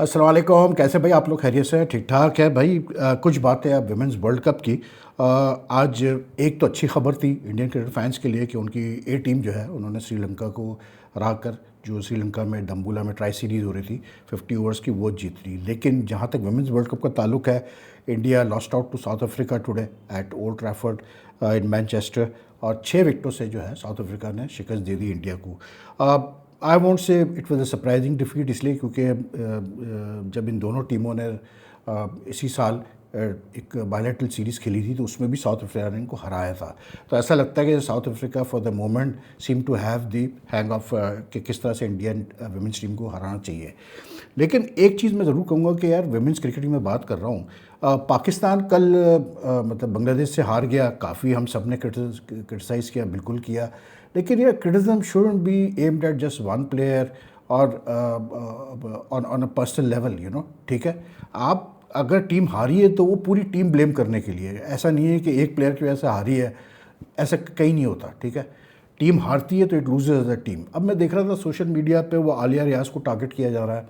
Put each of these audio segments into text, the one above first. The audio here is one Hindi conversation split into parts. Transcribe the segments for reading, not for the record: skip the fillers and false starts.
अस्सलाम वालेकुम। कैसे भाई आप लोग? खैरियत से? ठीक ठाक है भाई। कुछ बातें अब विमेंस वर्ल्ड कप की। आज एक तो अच्छी खबर थी इंडियन क्रिकेट फैंस के लिए कि उनकी ए टीम जो है उन्होंने श्रीलंका को हरा कर, जो श्रीलंका में डम्बुला में ट्राई सीरीज़ हो रही थी 50 ओवर्स की, वो जीत ली। लेकिन जहाँ तक विमेंस वर्ल्ड कप का ताल्लुक है, India lost out to South Africa today at Old Trafford in Manchester, और 6 विकेटों से जो है साउथ अफ्रीका ने शिकस्त दे दी इंडिया को। I won't say it was a surprising defeat, इसलिए क्योंकि जब इन दोनों टीमों ने इसी साल एक बायलैटरल सीरीज़ खेली थी तो उसमें भी साउथ अफ्रीका ने इनको हराया था। तो ऐसा लगता है कि South Africa for the moment seem to have the hang of कि किस तरह से इंडियन वुमेंस टीम को हराना चाहिए। लेकिन एक चीज़ मैं ज़रूर कहूँगा कि यार विमेंस क्रिकेट की मैं बात कर रहा हूँ, पाकिस्तान कल मतलब बांग्लादेश से हार गया, काफ़ी हम सब ने क्रिटिसाइज़ किया, बिल्कुल किया। लेकिन ये criticism shouldn't be aimed at just one player और on a personal level, you know. ठीक है, आप अगर टीम हारी है तो वो पूरी टीम ब्लेम करने के लिए, ऐसा नहीं है कि एक प्लेयर की वजह से हारी है, ऐसा कहीं नहीं होता। ठीक है, टीम हारती है तो it loses as a team. अब मैं देख रहा था सोशल मीडिया पे वो आलिया रियाज को टारगेट किया जा रहा है,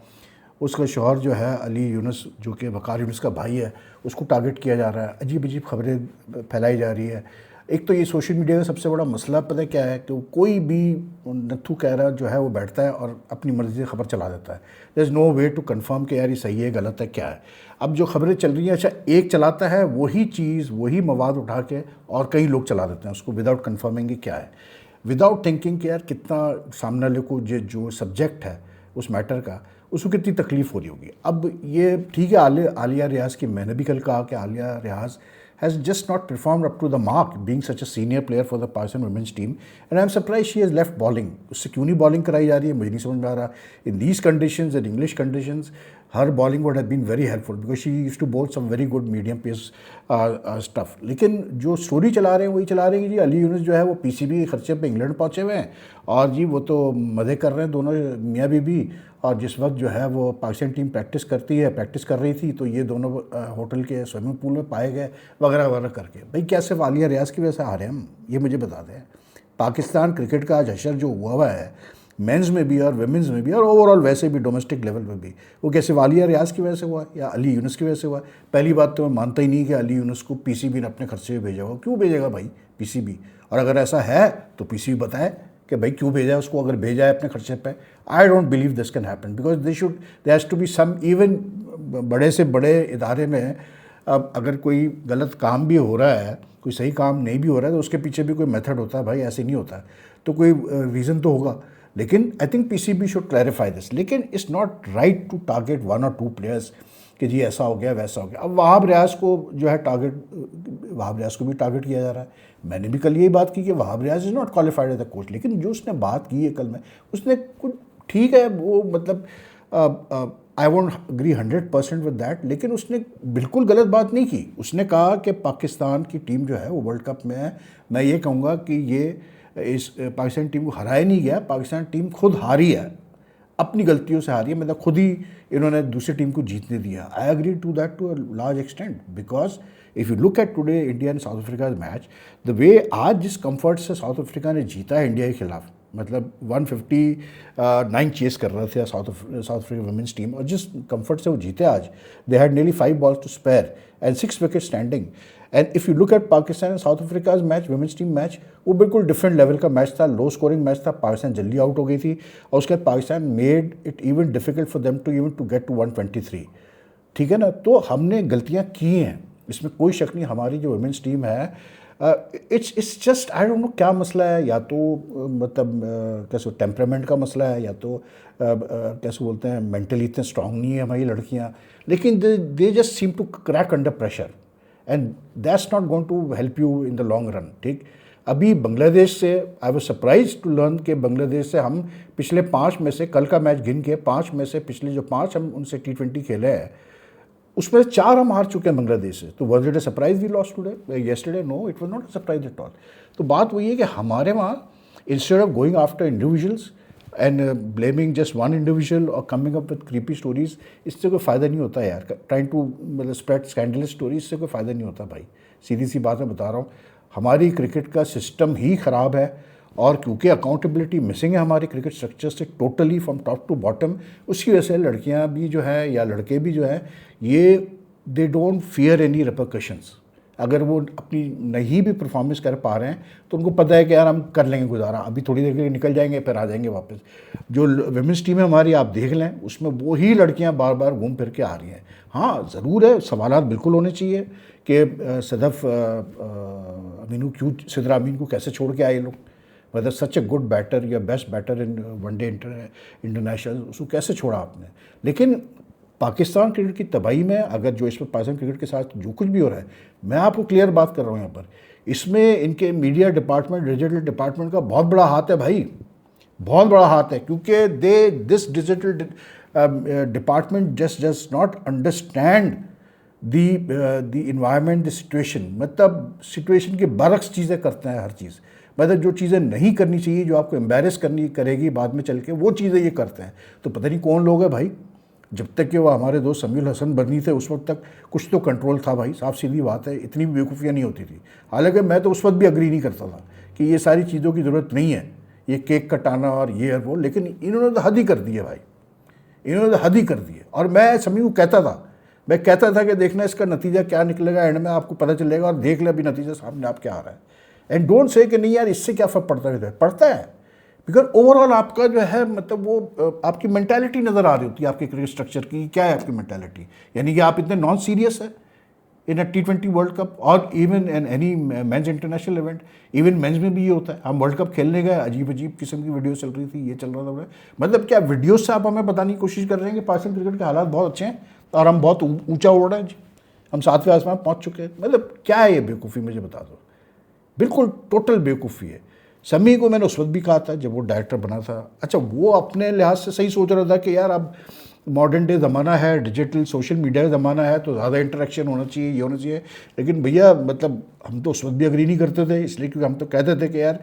उसका शौहर जो है अली यूनुस, जो कि वकार यूनुस का भाई है, उसको टारगेट किया जा रहा है। अजीब अजीब खबरें फैलाई जा रही है। एक तो ये सोशल मीडिया का सबसे बड़ा मसला पता है क्या है कि कोई भी नत्थू कह रहा जो है वो बैठता है और अपनी मर्ज़ी से खबर चला देता है। There is no way to confirm कि यार ये सही है गलत है क्या है। अब जो खबरें चल रही हैं, अच्छा एक चलाता है वही चीज़ वही मवाद उठा के और कई लोग चला देते हैं उसको विदाउट कंफर्मिंग कि क्या है, विदाउट थिंकिंग कि यार कितना सामने वाले को जो सब्जेक्ट है उस मैटर का, उसको कितनी तकलीफ़ हो रही होगी। अब ये ठीक है, आलिया रियाज़ की, मैंने भी कल कहा कि आलिया रियाज़ has just not performed up to the mark being such a senior player for the Pakistan women's team, and I'm surprised she has left bowling. उससे क्यों नहीं बॉलिंग कराई जा रही है मुझे नहीं समझ में आ रहा। In these conditions and English conditions, her bowling would have been very helpful because she used to bowl some very good medium pace stuff. लेकिन जो स्टोरी चला रहे हैं वही चला रहे हैं कि जी अली यूनुस जो है वो पीसीबी खर्चे पे इंग्लैंड पहुंचे हुए हैं और जी वो तो मज़े कर रहे हैं दोनों मियाँ बीबी, और जिस वक्त जो है वो पाकिस्तान टीम प्रैक्टिस कर रही थी तो ये दोनों होटल के स्विमिंग पूल में पाए गए वगैरह वगैरह करके। भाई क्या सिर्फ आलिया रियाज़ की वजह से हारे हम? ये मुझे बता दें। पाकिस्तान क्रिकेट का आज हशर जो हुआ है मेंस में भी और वुमेंस में भी और ओवरऑल वैसे भी डोमेस्टिक लेवल पे भी, वो कैसे आलिया रियाज़ की वजह से हुआ या अली यूनुस की वजह से हुआ? पहली बात तो मैं मानता ही नहीं कि अली यूनुस को पीसीबी ने अपने खर्चे में भेजा होगा। क्यों भेजेगा भाई पीसीबी? और अगर ऐसा है तो पीसीबी बताए कि भाई क्यों भेजा है उसको, अगर भेजा है अपने खर्चे पे। I don't believe this can happen because there has to be some, even बड़े से बड़े इदारे में अब अगर कोई गलत काम भी हो रहा है, कोई सही काम नहीं भी हो रहा है, तो उसके पीछे भी कोई मेथड होता है भाई, ऐसे नहीं होता है। तो कोई रीज़न तो होगा। लेकिन I think PCB should clarify this. लेकिन it's not right to target one और टू प्लेयर्स कि जी ऐसा हो गया वैसा हो गया। अब वहाब रियाज को जो है वहाब रियाज को भी टारगेट किया जा रहा है। मैंने भी कल यही बात की कि Wahab Riaz is not qualified as a coach, लेकिन जो उसने बात की है कल में, उसने कुछ ठीक है वो मतलब I won't agree 100% with that, लेकिन उसने बिल्कुल गलत बात नहीं की। उसने कहा कि पाकिस्तान की टीम जो है वो वर्ल्ड कप में है, मैं ये कहूँगा कि ये इस पाकिस्तान टीम को हराया नहीं गया, पाकिस्तान टीम खुद हारी है, अपनी गलतियों से हारी है, मतलब खुद ही इन्होंने दूसरी टीम को जीतने दिया। I agree to that to a large extent because if you look at today India and South Africa match, the way आज जिस कंफर्ट से साउथ अफ्रीका ने जीता है इंडिया के खिलाफ, मतलब 159 चेस कर रहे थे साउथ अफ्रीका वुमेंस टीम, और जिस कंफर्ट से वो जीते आज, they had nearly 5 balls to spare and 6 wicket standing. And if you look at Pakistan and South Africa's match, women's team match, वो बिल्कुल डिफरेंट लेवल का मैच था, लो स्कोरिंग मैच था। पाकिस्तान जल्दी आउट हो गई थी और उसके बाद Pakistan made it even difficult for them to even to get to 123। ठीक है ना, तो हमने गलतियाँ की हैं, इसमें कोई शक नहीं। हमारी जो वुमेंस टीम है, it's just I don't no क्या मसला है, या तो मतलब कैसे टेम्परामेंट का मसला है, या तो कैसे बोलते हैं मेंटली इतने स्ट्रांग नहीं है हमारी लड़कियां, लेकिन they just seem to crack under pressure and that's not going to help you in the long run. ठीक, अभी बांग्लादेश से I was surprise to learn कि बांग्लादेश से हम पिछले 5 में से, कल का मैच गिन के 5 में से पिछले जो 5 हम उनसे T20 खेले हैं उसमें 4 हम हार चुके हैं बांग्लादेश से। तो was it a surprise we lost today yesterday? No, it was not a surprise at all. तो बात वही है कि हमारे वहाँ instead of going after individuals and blaming just one individual और coming up with creepy stories, इससे कोई फ़ायदा नहीं होता यार। ट्राइंग टू मतलब स्प्रेड स्कैंडलस स्टोरीज से कोई फ़ायदा नहीं होता भाई। सीधी सी बात मैं बता रहा हूँ, हमारी क्रिकेट का सिस्टम ही ख़राब है और क्योंकि अकाउंटेबिलिटी मिसिंग है हमारे क्रिकेट स्ट्रक्चर से totally from top to bottom, उसकी वजह से लड़कियां भी जो है या लड़के भी जो है ये they don't fear any repercussions. अगर वो अपनी नहीं भी परफॉर्मेंस कर पा रहे हैं तो उनको पता है कि यार हम कर लेंगे गुजारा, अभी थोड़ी देर के लिए निकल जाएंगे फिर आ जाएंगे वापस। जो विमेंस टीम है हमारी आप देख लें, उसमें वही लड़कियां बार बार घूम फिर के आ रही हैं। हाँ ज़रूर है, सवालात बिल्कुल होने चाहिए कि सदफ अमीनू क्यों, सिद्रा अमीन को कैसे छोड़ के आए लोग, whether such a good batter या best batter in one day international, उसको कैसे छोड़ा आपने। लेकिन पाकिस्तान क्रिकेट की तबाही में अगर जो इसमें पाकिस्तान क्रिकेट के साथ जो कुछ भी हो रहा है, मैं आपको क्लियर बात कर रहा हूँ यहाँ पर, इसमें इनके मीडिया डिपार्टमेंट, डिजिटल डिपार्टमेंट का बहुत बड़ा हाथ है भाई, बहुत बड़ा हाथ है। क्योंकि this digital department just not understand the environment, the situation, मतलब सिचुएशन के बरक्स चीज़ें करते हैं हर चीज़। मतलब जो चीज़ें नहीं करनी चाहिए, जो आपको एम्बेरस करेगी बाद में चल के, वो चीज़ें ये करते हैं। तो पता नहीं कौन लोग हैं भाई, जब तक कि वो हमारे दोस्त समीउल हसन बर्नी थे उस वक्त तक कुछ तो कंट्रोल था भाई, साफ सीधी बात है, इतनी भी बेवकूफ़ियाँ नहीं होती थी। हालांकि मैं तो उस वक्त भी अग्री नहीं करता था कि ये सारी चीज़ों की ज़रूरत नहीं है, ये केक कटाना और ये और वो, लेकिन इन्होंने तो हद ही कर दी है भाई, इन्होंने तो हद ही कर दी है। और मैं समीउल को कहता था, मैं कहता था कि देखना इसका नतीजा क्या निकलेगा, एंड में आपको पता चलेगा, और देख ले अभी नतीजा सामने आप क्या आ रहा है। एंड डोंट से कि नहीं यार इससे क्या फ़र्क पड़ता है, पड़ता है। बिकॉज ओवरऑल आपका जो है मतलब वो आपकी मेंटालिटी नज़र आ रही होती है आपके क्रिकेट स्ट्रक्चर की, क्या है आपकी मेंटालिटी, यानी कि आप इतने नॉन सीरियस है in a T20 world cup और even in any men's international event. Even men's में भी ये होता है, हम वर्ल्ड कप खेलने गए, अजीब अजीब किस्म की वीडियो चल रही थी, ये चल रहा था, मतलब क्या वीडियो से आप हमें बताने की कोशिश कर रहे हैं कि पाकिस्तान क्रिकेट के हालात बहुत अच्छे हैं और हम बहुत ऊँचा उड़ रहे हैं जी, हम 7वें आसमान पहुँच चुके हैं। मतलब क्या है ये बेवकूफ़ी, मुझे बता दो, बिल्कुल टोटल बेवकूफ़ी है। समी को मैंने उस वक्त भी कहा था जब वो डायरेक्टर बना था, अच्छा वो अपने लिहाज से सही सोच रहा था कि यार अब मॉडर्न डे ज़माना है, डिजिटल सोशल मीडिया का ज़माना है, तो ज़्यादा इंटरेक्शन होना चाहिए, ये होना चाहिए। लेकिन भैया मतलब हम तो उस वक्त भी अग्री नहीं करते थे, इसलिए क्योंकि हम तो कहते थे कि यार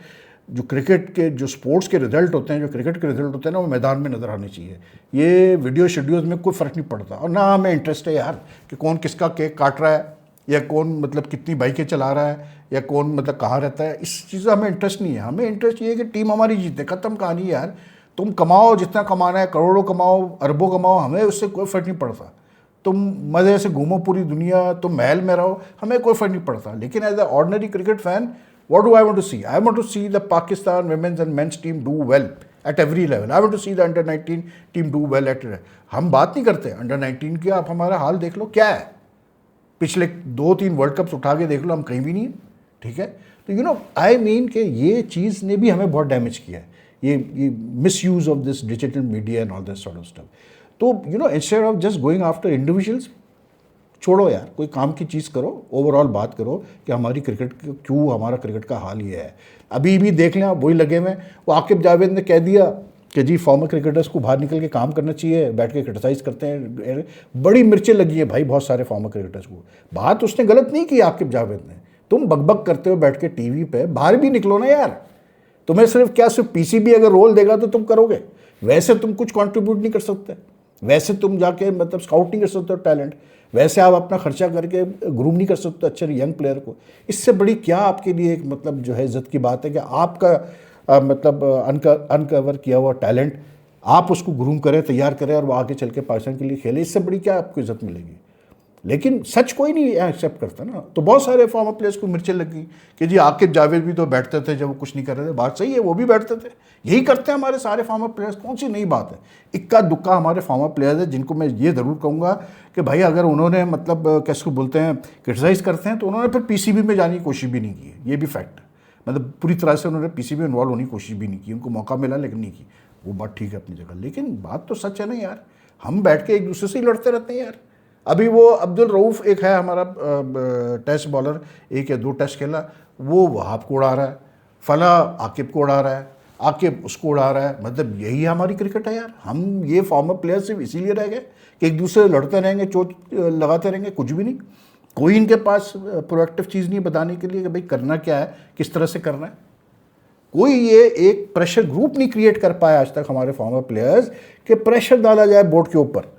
जो क्रिकेट के, जो स्पोर्ट्स के रिजल्ट होते हैं, जो क्रिकेट के रिजल्ट होते हैं ना, वो मैदान में नज़र आने चाहिए। ये वीडियो शेड्यूल्स में कोई फ़र्क नहीं पड़ता। और ना हमें इंटरेस्ट है यार कि कौन किसका केक काट रहा है, या कौन मतलब कितनी बाइकें चला रहा है, या कौन मतलब कहाँ रहता है, इस चीज़ का हमें इंटरेस्ट नहीं है। हमें इंटरेस्ट ये है कि टीम हमारी जीते, ख़त्म कहानी है यार। तुम कमाओ जितना कमाना है, करोड़ों कमाओ, अरबों कमाओ, हमें उससे कोई फ़र्क नहीं पड़ता। तुम मज़े से घूमो पूरी दुनिया, तुम महल में रहो, हमें कोई फ़र्क नहीं पड़ता। लेकिन as a ordinary cricket fan, what do I want to see? I want to see the Pakistan women's and men's team do well at every level. I want to see the under 19 team do well at, हम बात नहीं करते अंडर 19 की, आप हमारा हाल देख लो क्या है, पिछले 2-3 वर्ल्ड कप्स उठा के देख लो, हम कहीं भी नहीं है, ठीक है। तो यू नो आई मीन कि ये चीज़ ने भी हमें बहुत डैमेज किया है, ये misuse of this digital media and all this sort of stuff. तो you know instead of just going after individuals, छोड़ो यार, कोई काम की चीज़ करो, ओवरऑल बात करो कि हमारी क्रिकेट क्यों, हमारा क्रिकेट का हाल ये है। अभी भी देख लें आप, वही लगे हुए, वो आकिब जावेद ने कह दिया कि जी फॉर्मर क्रिकेटर्स को बाहर निकल के काम करना चाहिए, बैठ के क्रिटिसाइज़ करते हैं, बड़ी मिर्चें लगी हैं भाई बहुत सारे फॉर्मर क्रिकेटर्स को। बात उसने गलत नहीं की आकिब जावेद ने, तुम बकबक करते हो बैठ के टीवी पे, बाहर भी निकलो ना यार। तुम्हें सिर्फ क्या, सिर्फ पीसीबी अगर रोल देगा तो तुम करोगे, वैसे तुम कुछ कंट्रीब्यूट नहीं कर सकते, वैसे तुम जाके मतलब स्काउट नहीं कर सकते हो टैलेंट, वैसे आप अपना खर्चा करके ग्रूम नहीं कर सकते अच्छे यंग प्लेयर को। इससे बड़ी क्या आपके लिए एक मतलब जो है इज्जत की बात है कि आपका मतलब अनकवर किया हुआ टैलेंट आप उसको ग्रूम करें, तैयार करें और वो आगे चल के पाकिस्तान के लिए खेले, इससे बड़ी क्या आपको इज्जत मिलेगी। लेकिन सच कोई नहीं एक्सेप्ट करता ना। तो बहुत सारे फॉर्मर प्लेयर्स को मिर्चें लगी कि जी आकिब जावेद भी तो बैठते थे जब वो कुछ नहीं कर रहे थे, बात सही है, वो भी बैठते थे, यही करते हैं हमारे सारे फॉर्मर प्लेयर्स, कौन सी नई बात है। इक्का दुक्का हमारे फॉर्मर प्लेयर्स हैं जिनको मैं ये ज़रूर कहूँगा कि भाई अगर उन्होंने मतलब कैसे को बोलते हैं क्रिटिसाइज़ करते हैं, तो उन्होंने फिर पीसीबी में जाने की कोशिश भी नहीं की है, ये भी फैक्ट है। मतलब पूरी तरह से उन्होंने पीसीबी में इन्वॉल्व होने की कोशिश भी नहीं की, उनको मौका मिला लेकिन नहीं की, वो बात ठीक है अपनी जगह। लेकिन बात तो सच है ना यार, हम बैठ के एक दूसरे से ही लड़ते रहते हैं यार। अभी वो अब्दुल रऊफ़ एक है हमारा टेस्ट बॉलर, 1 या 2 टेस्ट खेला, वो वहाब को उड़ा रहा है, फला आकिब को उड़ा रहा है, आकिब उसको उड़ा रहा है। मतलब यही हमारी क्रिकेट है यार। हम ये फॉर्मर प्लेयर सिर्फ इसीलिए रह गए कि एक दूसरे से लड़ते रहेंगे, चोट लगाते रहेंगे, कुछ भी नहीं। कोई इनके पास प्रोएक्टिव चीज़ नहीं बताने के लिए कि भाई करना क्या है, किस तरह से करना है। कोई ये एक प्रेशर ग्रुप नहीं क्रिएट कर पाया आज तक हमारे फॉर्मर प्लेयर्स कि प्रेशर डाला जाए बोर्ड के ऊपर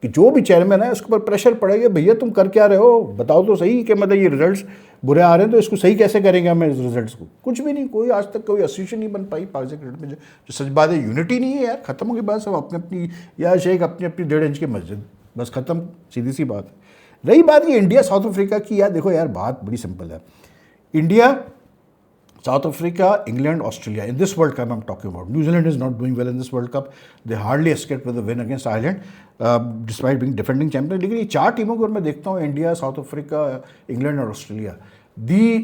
कि जो भी चेयरमैन है उसके ऊपर प्रेशर पड़ेगा, भैया तुम कर क्या रहे हो, बताओ तो सही कि मतलब ये रिजल्ट्स बुरे आ रहे हैं तो इसको सही कैसे करेंगे हम इस रिजल्ट्स को। कुछ भी नहीं, कोई आज तक कोई एसोसिएशन नहीं बन पाई पाकिस्तान क्रिकेट में। जो सच बात है, यूनिटी नहीं है यार, खत्म हो गई बात, सब अपनी अपनी, या शेख अपनी अपनी 1.5 इंच की मस्जिद, बस खत्म, सीधी सी बात है। रही बात ये इंडिया साउथ अफ्रीका की, यार देखो यार बात बड़ी सिंपल है। India, South Africa, England, Australia. In this World Cup I'm talking about. New Zealand is not doing well in this World Cup. They hardly escaped with a win against Ireland, despite being defending champion. लेकिन ये 4 टीमों को मैं देखता हूँ, इंडिया, साउथ अफ्रीका, इंग्लैंड और ऑस्ट्रेलिया,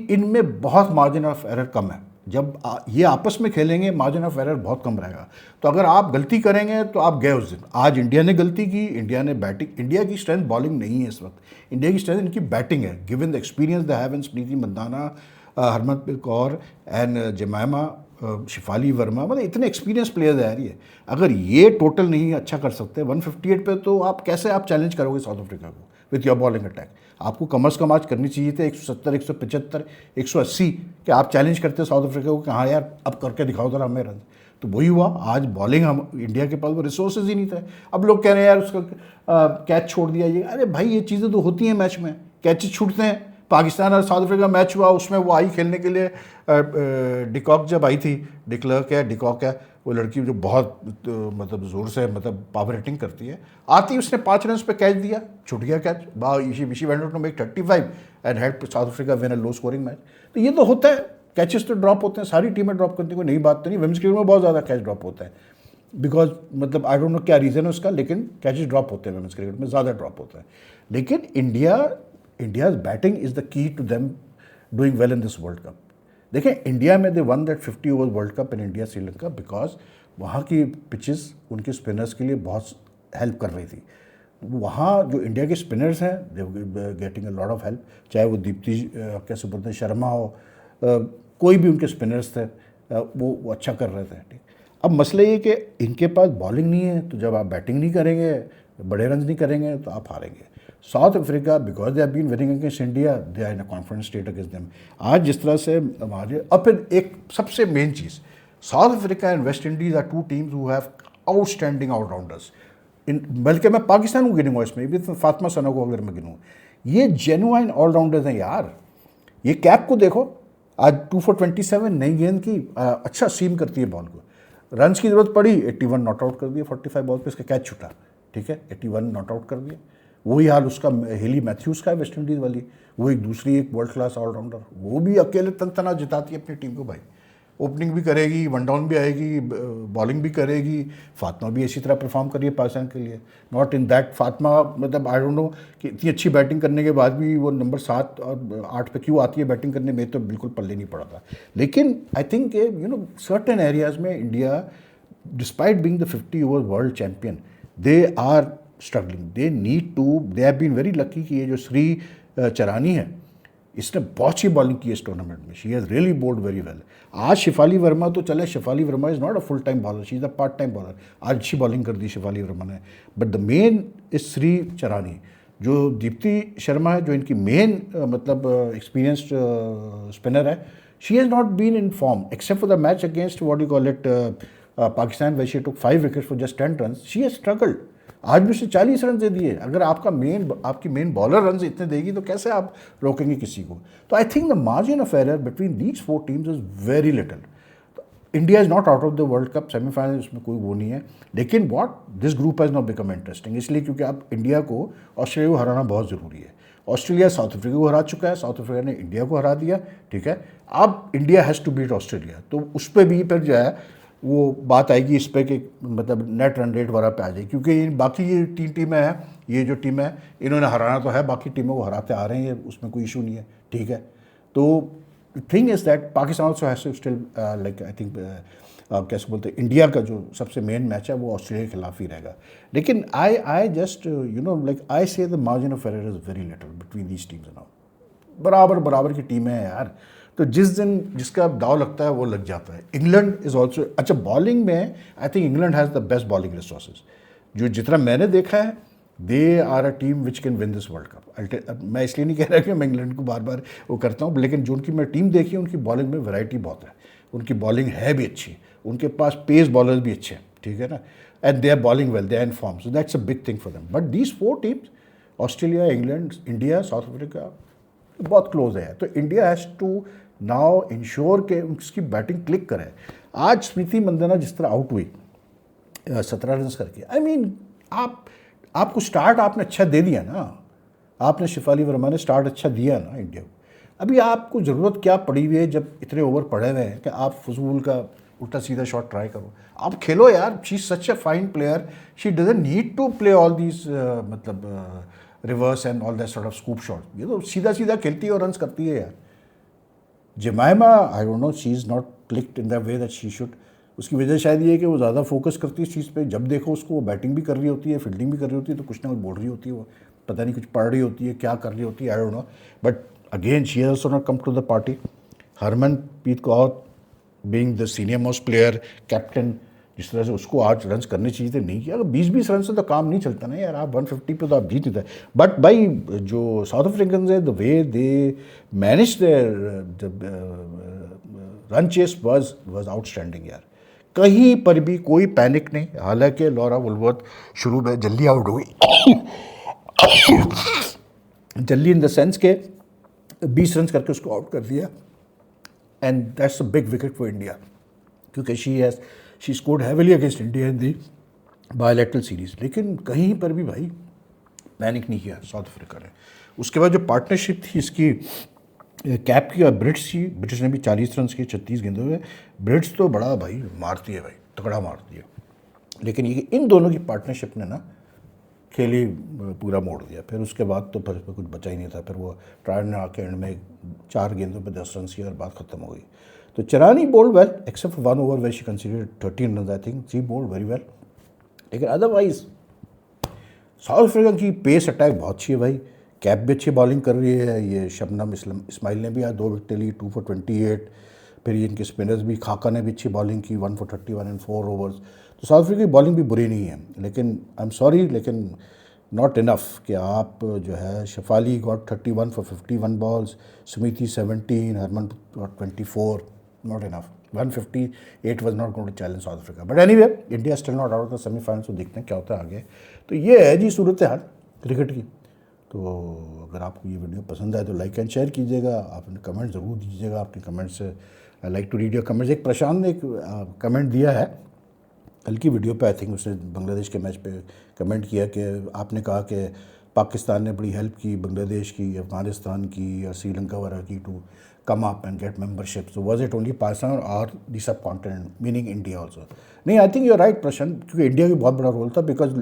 इनमें बहुत मार्जिन ऑफ एरर कम है। जब ये आपस में खेलेंगे मार्जिन ऑफ एरर बहुत कम रहेगा। तो अगर आप गलती करेंगे तो आप गए उस दिन। आज इंडिया ने गलती की, इंडिया ने बैटिंग, इंडिया की स्ट्रेंथ बॉलिंग नहीं है इस वक्त, इंडिया की स्ट्रेंथ इनकी बैटिंग है, given the experience they have in Smriti Mandhana, Harmanpreet Kaur and Jemimah, Shafali Verma, मतलब इतने एक्सपीरियंस प्लेयर्स है यार ये। अगर ये टोटल नहीं अच्छा कर सकते 158 पे, तो आप कैसे आप चैलेंज करोगे साउथ अफ्रीका को विथ योर बॉलिंग अटैक। आपको कम अज़ कम आज करनी चाहिए थे 170, 175, 180 कि आप चैलेंज करते साउथ अफ्रीका को कि हाँ यार अब करके दिखाओ जरा हमें रन। तो वही हुआ, आज बॉलिंग हम इंडिया के पास वो रिसोर्सेज ही नहीं थे। अब लोग कह रहे हैं यार उसका कैच छोड़ दिया ये, अरे भाई ये चीज़ें तो होती हैं मैच में, कैचेज छूटते हैं। पाकिस्तान और साउथ अफ्रीका मैच हुआ, उसमें वो आई खेलने के लिए, डिकॉक जब आई थी, डिकॉक है वो लड़की जो बहुत मतलब ज़ोर से मतलब पावर हिटिंग करती है, आती उसने 5 रन पे कैच दिया, छूट गया catch, she went out to make 35 and help South Africa win a low scoring match. तो ये तो होता है, कैचेस तो ड्रॉप होते हैं, सारी टीमें ड्रॉप करती हैं, कोई नई बात तो नहीं। विमेंस क्रिकेट में बहुत ज़्यादा कैच ड्रॉप होता है, बिकॉज मतलब आई डोंट नो क्या रीज़न है उसका, लेकिन कैचेस ड्रॉप होते हैं विमेंस क्रिकेट में, ज़्यादा ड्रॉप होता है। लेकिन India's batting is the key to them doing well in this World Cup. देखें इंडिया में they won that 50 over world cup in India Sri Lanka, because वहाँ की पिचेस उनके स्पिनर्स के लिए बहुत हेल्प कर रही थी। वहाँ जो इंडिया के स्पिनर्स हैं they getting a lot of help, चाहे वो दीप्ति कैसे बोलते हैं शर्मा हो, कोई भी उनके स्पिनर्स थे, वो अच्छा कर रहे थे। ठीक, अब मसला ये कि इनके पास बॉलिंग नहीं है, तो जब आप बैटिंग नहीं करेंगे, बड़े रन नहीं करेंगे, तो आप हारेंगे। South Africa, because they have been winning against India, they are in a confidence state against them. आज जिस तरह से हमारे, अब फिर एक सबसे मेन चीज़, South Africa and West Indies are 2 teams who have outstanding allrounders. बल्कि मैं पाकिस्तान को गिनूंगा इसमें भी, तो फातिमा सना को अगर मैं गिनूँ, ये जेन्युइन ऑलराउंडर्स हैं यार। ये कैप को देखो, आज 2 for 27 नई गेंद की, अच्छा सीम करती है बॉल को, रन की ज़रूरत पड़ी 81 नॉट आउट कर दिया, 45 बॉल पे इसका कैच छूटा, ठीक है, 81 नॉट आउट कर दिया। वही हाल उसका हेली मैथ्यूज़ का है वेस्ट इंडीज़ वाली, वो एक दूसरी एक वर्ल्ड क्लास ऑलराउंडर, वो भी अकेले तना जिताती है अपनी टीम को भाई। ओपनिंग भी करेगी, वन डाउन भी आएगी, बॉलिंग भी करेगी। फातिमा भी इसी तरह परफॉर्म करी है पाकिस्तान के लिए। नॉट इन दैट फातिमा, मतलब आई डोंट नो कि इतनी अच्छी बैटिंग करने के बाद भी वो नंबर 7 और 8 पे क्यों आती है बैटिंग करने में, तो बिल्कुल पल्ले नहीं पड़ा था। लेकिन आई थिंक सर्टेन एरियाज़ में India, despite being the 50 over world champion, they are struggling, they need to, they have been very lucky कि ये जो श्री चरानी है, इसने बहुत अच्छी बॉलिंग की इस टूर्नामेंट में, she has really bowled very well. आज शिफाली वर्मा तो चले, Shafali Verma is not a full time bowler, she is a part time bowler. आज अच्छी बॉलिंग कर दी शिफाली वर्मा ने, but the main is Shree Charani. जो दीप्ति शर्मा है, जो इनकी मेन मतलब एक्सपीरियंस्ड स्पिनर है, she has not been in form except for the match against what you call it Pakistan, where she took 5 wickets for just 10 run. She has struggled. आज भी उसने 40 रन दे दिए। अगर आपकी मेन बॉलर रन इतने देगी तो कैसे आप रोकेंगे किसी को। तो I think the margin of error between these 4 teams is very little. India is not out of the world cup semifinal, इसमें कोई वो नहीं है। लेकिन this group has not become interesting, इसलिए क्योंकि अब इंडिया को ऑस्ट्रेलिया को हराना बहुत ज़रूरी है। ऑस्ट्रेलिया साउथ अफ्रीका को हरा चुका है, साउथ अफ्रीका ने इंडिया को हरा दिया, ठीक है। अब India has to beat Australia, तो उस पर भी फिर जो है वो बात आएगी इस पर कि मतलब नेट रन रेट वगैरह पे आ जाए, क्योंकि बाकी ये 3 टीमें हैं, ये जो टीम है इन्होंने हराना तो है, बाकी टीमों को हराते आ रहे हैं, उसमें कोई इशू नहीं है, ठीक है। तो thing is that Pakistan also has to still like I think कैसे बोलते हैं, इंडिया का जो सबसे मेन मैच है वो ऑस्ट्रेलिया के खिलाफ ही रहेगा। लेकिन आई जस्ट लाइक आई से the margin of error is very little between these teams now. बराबर की टीमें हैं यार, तो जिस दिन जिसका दाव लगता है वो लग जाता है। इंग्लैंड इज़ ऑल्सो अच्छा बॉलिंग में, I think England has the best bowling resources, जो जितना मैंने देखा है, they are a team which can win this world cup. मैं इसलिए नहीं कह रहा कि मैं इंग्लैंड को बार बार वो करता हूँ, लेकिन जो उनकी मैं टीम देखी, उनकी बॉलिंग में वैरायटी बहुत है, उनकी बॉलिंग है भी अच्छी, उनके पास पेस बॉलर्स भी अच्छे हैं, ठीक है ना। and they are bowling well, they are in form. So that's a big thing for them. But these four teams, Australia, England, India, South Africa, बहुत क्लोज है. तो India has to now ensure कि उसकी बैटिंग क्लिक करे. आज स्मृति मंदाना जिस तरह आउट हुई 17 रन करके, आई मीन आपको स्टार्ट आपने अच्छा दे दिया ना, आपने शिफाली वर्मा ने स्टार्ट अच्छा दिया ना इंडिया को. अभी आपको ज़रूरत क्या पड़ी हुई है जब इतने ओवर पड़े हुए हैं कि आप फजूल का उल्टा सीधा शॉट ट्राई करो. आप खेलो यार. She is such a fine player. She doesn't need to play all these मतलब reverse and all that sort of scoop shot. ये तो सीधा सीधा खेलती है और रन्स करती है यार. जमाइमा, आई don't no, she is not clicked in the way that she should. उसकी वजह शायद ये है कि वो ज़्यादा फोकस करती है इस चीज़ पे. जब देखो उसको वो बैटिंग भी कर रही होती है, फील्डिंग भी कर रही होती है, तो कुछ ना कुछ बोल रही होती है. वो पता नहीं कुछ पढ़ रही होती है, क्या कर रही होती है, I don't know. But again she has also not come to the party. Harmanpreet Kaur being the senior most player, captain, जिस तरह से उसको आज रन्स करने चाहिए थे, नहीं किया. अगर 20-20 रन से तो काम नहीं चलता ना यार. आप 150 पे तो आप जीत नहीं थे. बट भाई जो साउथ अफ्रीकन है, the way they manage there run chase was outstanding यार. कहीं पर भी कोई पैनिक नहीं. हालांकि लॉरा वुलवर्थ शुरू में जल्दी आउट हुई. जल्दी इन द सेंस के 20 रन करके उसको आउट कर दिया. And that's a big wicket for India, क्योंकि she scored heavily against India in the bilateral series. लेकिन कहीं पर भी भाई पैनिक नहीं किया साउथ अफ्रीका ने. उसके बाद जो पार्टनरशिप थी इसकी कैप की और ब्रिट्स की, ब्रिटिश ने भी 40 रन की 36 गेंदों में. ब्रिट्स तो बड़ा भाई मारती है भाई, तगड़ा मारती है. लेकिन ये इन दोनों की पार्टनरशिप ने ना खेली पूरा मोड़ दिया. फिर उसके बाद तो फिर कुछ बचा ही नहीं था. फिर वो ट्रायल ने आके एंड में 4 गेंदों पे 10 रन किए और बात खत्म हो गई. तो Charani bowled well except 1 over where she conceded 13 run. I think she bowled very well. लेकिन अदरवाइज साउथ अफ्रीका की पेस अटैक बहुत अच्छी है भाई. कैप भी अच्छी बॉलिंग कर रही है. ये शबनम इस्माइल ने भी आज 2 विकेटें ली, 2 for 28. फिर ये इनके स्पिनर्स भी, खाका ने भी अच्छी बॉलिंग की, 1 for 31 इन 4 ओवर्स. तो साउथ अफ्रीका की बॉलिंग भी बुरी नहीं है. लेकिन आई एम सॉरी, लेकिन नॉट इनफ कि आप जो है, Shafali got 31 for 51 balls, Smriti 17, Harman got 24. Not enough. 158 was not going to challenge South Africa. But anyway, India still not out of the semi-finals. तो देखते हैं क्या होता है आगे. तो ये है जी सूरत हाल क्रिकेट की. तो अगर आपको ये वीडियो पसंद आए तो लाइक एंड शेयर कीजिएगा. आपने कमेंट ज़रूर दीजिएगा. आपके comments I like to read your comments. एक प्रशांत ने एक कमेंट दिया है कल की वीडियो पे. आई थिंक उसने बांग्लादेश के मैच पे कमेंट किया कि आपने कहा कि पाकिस्तान ने बड़ी हेल्प की बांग्लादेश की, अफगानिस्तान की या श्रीलंका वगैरह की to come up and get membership. So was it only Pakistan और the subcontinent, meaning India also? नहीं, I think you are right Prashant, क्योंकि इंडिया की बहुत बड़ा रोल था. बिकॉज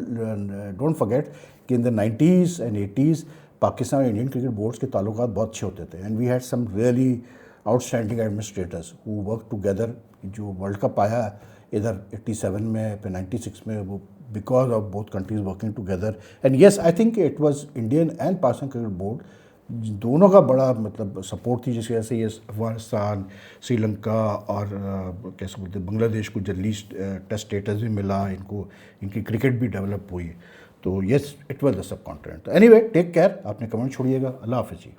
डोंट फॉरगेट कि in the 90s and 80s Pakistan और इंडियन क्रिकेट बोर्ड्स के ताल्लुकात बहुत अच्छे होते थे. And we had some really outstanding administrators who work together. जो वर्ल्ड कप आया इधर 87 में, फिर 96 में, वो because of both countries working together. And yes, I think it was Indian and Pakistan cricket board दोनों का बड़ा मतलब सपोर्ट थी, जिसकी वजह से ये अफगानिस्तान, श्रीलंका और कैसे बोलते हैं बांग्लादेश को जल्दी टेस्ट स्टेटस भी मिला. इनको इनकी क्रिकेट भी डेवलप हुई. तो yes, it was the sub continent. Anyway, take care. आपने कमेंट छोड़िएगा. अल्लाह हाफिज़ जी.